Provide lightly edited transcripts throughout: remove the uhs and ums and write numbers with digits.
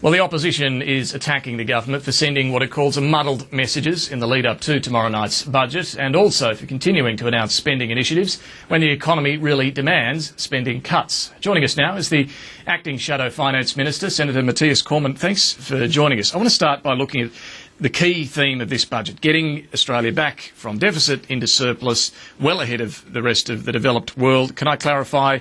Well, the opposition is attacking the government for sending what it calls muddled messages in the lead-up to tomorrow night's budget, and also for continuing to announce spending initiatives when the economy really demands spending cuts. Joining us now is the Acting Shadow Finance Minister, Senator Matthias Cormann. Thanks for joining us. I want to start by looking at the key theme of this budget, getting Australia back from deficit into surplus, well ahead of the rest of the developed world. Can I clarify,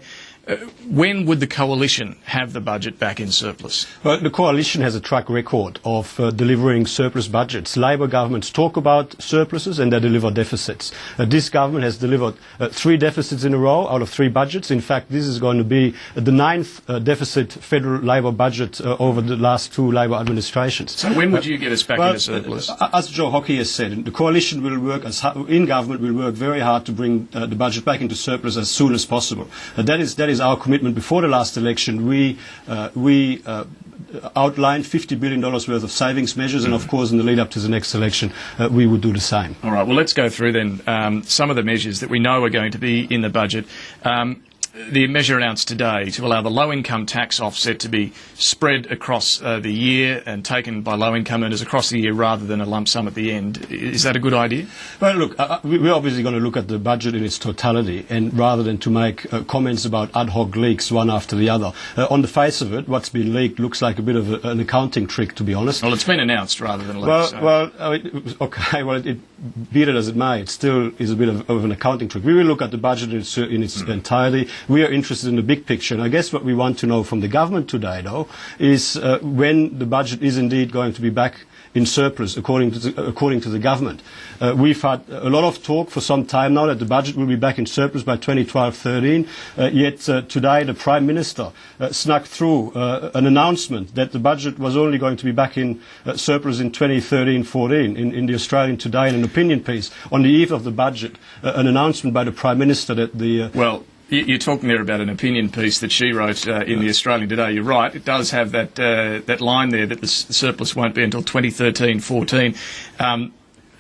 when would the coalition have the budget back in surplus? Well, the coalition has a track record of delivering surplus budgets. Labor governments talk about surpluses and they deliver deficits. This government has delivered 3 deficits in a row out of 3 budgets. In fact, this is going to be the 9th deficit federal Labor budget over the last 2 Labor administrations. So when would you get us back into surplus? As Joe Hockey has said, the coalition will work, in government will work very hard to bring the budget back into surplus as soon as possible. That is our commitment. Before the last election, we outlined $50 billion worth of savings measures, and of course in the lead up to the next election we would do the same. All right, well, let's go through then some of the measures that we know are going to be in the budget. The measure announced today to allow the low-income tax offset to be spread across the year and taken by low-income earners across the year rather than a lump sum at the end. Is that a good idea? Well, look, we're obviously going to look at the budget in its totality, and rather than to make comments about ad hoc leaks one after the other. On the face of it, what's been leaked looks like a bit of an accounting trick, to be honest. Well, it's been announced rather than leaked. Be it as it may, it still is a bit of an accounting trick. We will look at the budget in its entirety. We are interested in the big picture, and I guess what we want to know from the government today, though, is when the budget is indeed going to be back in surplus, according to the government. We've had a lot of talk for some time now that the budget will be back in surplus by 2012-13, yet today the Prime Minister snuck through an announcement that the budget was only going to be back in surplus in 2013-14. In the Australian Today, in an opinion piece on the eve of the budget, an announcement by the Prime Minister that the... You're talking there about an opinion piece that she wrote in the Australian Today. You're right. It does have that line there that the surplus won't be until 2013-14. Are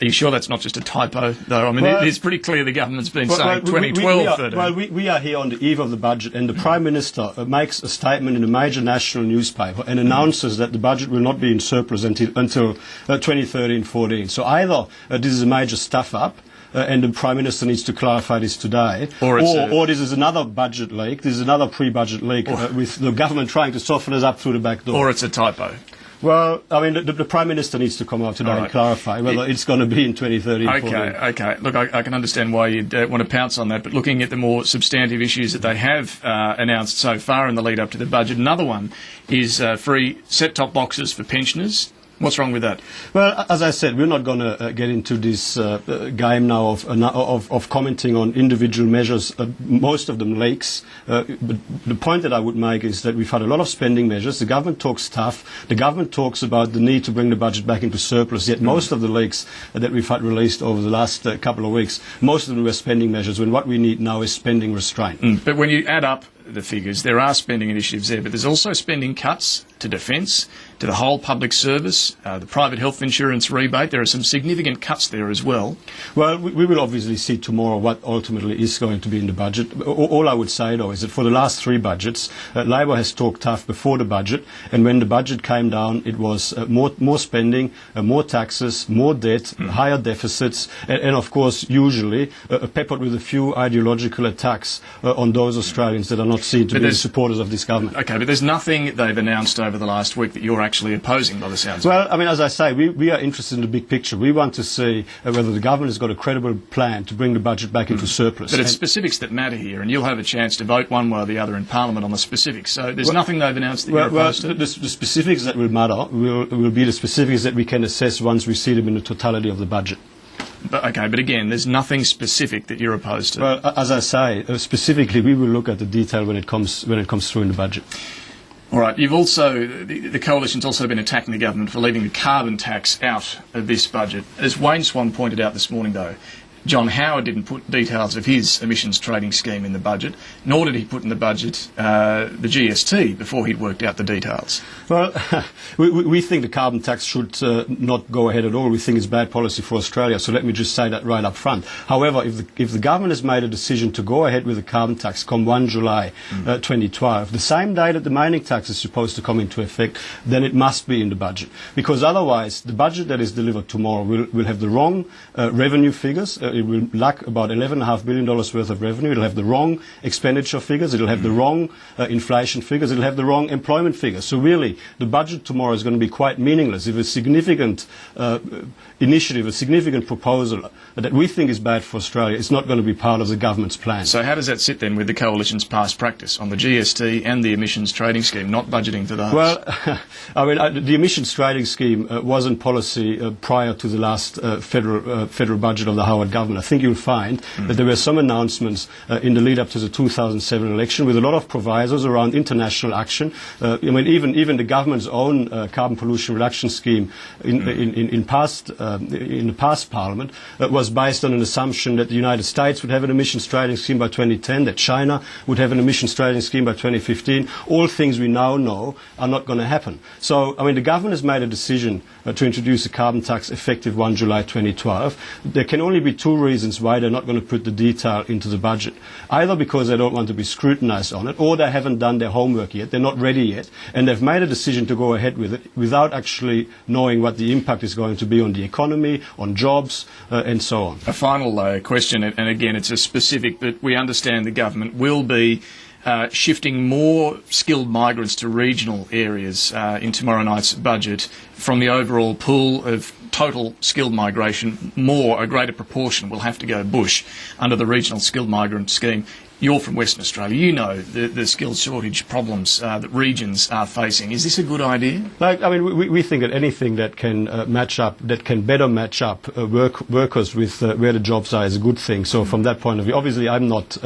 you sure that's not just a typo, though? I mean, it's pretty clear the government's been saying 2012-13. We are here on the eve of the budget, and the Prime Minister makes a statement in a major national newspaper and announces that the budget will not be in surplus until 2013-14. So either this is a major stuff-up, and the Prime Minister needs to clarify this today, or this is another budget leak, this is another pre-budget leak with the government trying to soften us up through the back door. Or it's a typo. Well, I mean, the Prime Minister needs to come out today and clarify whether it's going to be in 2013. Okay. Look, I can understand why you'd want to pounce on that, but looking at the more substantive issues that they have announced so far in the lead up to the budget, another one is free set-top boxes for pensioners. What's wrong with that? Well, as I said, we're not going to get into this game now of commenting on individual measures, most of them leaks. But the point that I would make is that we've had a lot of spending measures. The government talks tough. The government talks about the need to bring the budget back into surplus, yet most of the leaks that we've had released over the last couple of weeks, most of them were spending measures, when what we need now is spending restraint. But when you add up the figures, there are spending initiatives there, but there's also spending cuts to defence, to the whole public service, the private health insurance rebate. There are some significant cuts there as well. Well, we will obviously see tomorrow what ultimately is going to be in the budget. All I would say, though, is that for the last 3 budgets, Labor has talked tough before the budget, and when the budget came down, it was more spending, more taxes, more debt, higher deficits, and of course, usually peppered with a few ideological attacks on those Australians that are not seen to be supporters of this government. Okay, but there's nothing they've announced over the last week that you're actually opposing, by the sounds of it. Well, I mean, as I say, we are interested in the big picture. We want to see whether the government has got a credible plan to bring the budget back into surplus. But it's specifics that matter here, and you'll have a chance to vote one way or the other in Parliament on the specifics. So there's nothing they've announced that you're opposed to? The specifics that will matter will be the specifics that we can assess once we see them in the totality of the budget. But again, there's nothing specific that you're opposed to. Well, as I say, specifically, we will look at the detail when it comes through in the budget. All right. You've also, the coalition's also been attacking the government for leaving the carbon tax out of this budget. As Wayne Swan pointed out this morning, though, John Howard didn't put details of his emissions trading scheme in the budget, nor did he put in the budget the GST before he'd worked out the details. Well, we think the carbon tax should not go ahead at all. We think it's bad policy for Australia, so let me just say that right up front. However, if the government has made a decision to go ahead with the carbon tax come 1 July 2012, the same day that the mining tax is supposed to come into effect, then it must be in the budget. Because otherwise, the budget that is delivered tomorrow will have the wrong revenue figures. It will lack about $11.5 billion worth of revenue. It will have the wrong expenditure figures. It will have the wrong inflation figures. It will have the wrong employment figures. So really, the budget tomorrow is going to be quite meaningless if a significant initiative, a significant proposal that we think is bad for Australia is not going to be part of the government's plan. So how does that sit then with the Coalition's past practice on the GST and the emissions trading scheme, not budgeting for those? Well, I mean, the emissions trading scheme was in policy prior to the last federal budget of the Howard government. I think you'll find that there were some announcements in the lead up to the 2007 election with a lot of provisos around international action. I mean, even the government's own carbon pollution reduction scheme in the past Parliament was based on an assumption that the United States would have an emissions trading scheme by 2010, that China would have an emissions trading scheme by 2015. All things we now know are not going to happen. So, I mean, the government has made a decision to introduce a carbon tax effective 1 July 2012. There can only be two reasons why they're not going to put the detail into the budget. Either because they don't want to be scrutinised on it, or they haven't done their homework yet, they're not ready yet, and they've made a decision to go ahead with it without actually knowing what the impact is going to be on the economy, on jobs, and so on. A final question, and again it's a specific, but we understand the government will be shifting more skilled migrants to regional areas in tomorrow night's budget from the overall pool of total skilled migration. A greater proportion will have to go bush under the regional skilled migrant scheme. You're from Western Australia. You know the skills shortage problems that regions are facing. Is this a good idea? We think that anything that can better match up workers with where the jobs are is a good thing. So from that point of view, obviously I'm not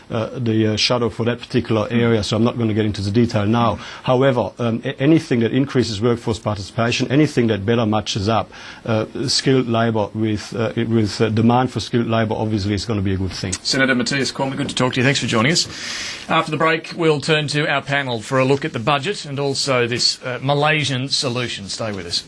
the shadow for that particular area, so I'm not going to get into the detail now. However, anything that increases workforce participation, anything that better matches up skilled labour with demand for skilled labour, obviously is going to be a good thing. Senator Matthias Cormann, good to talk to you. Thanks for joining us. After the break, we'll turn to our panel for a look at the budget and also this Malaysian solution. Stay with us.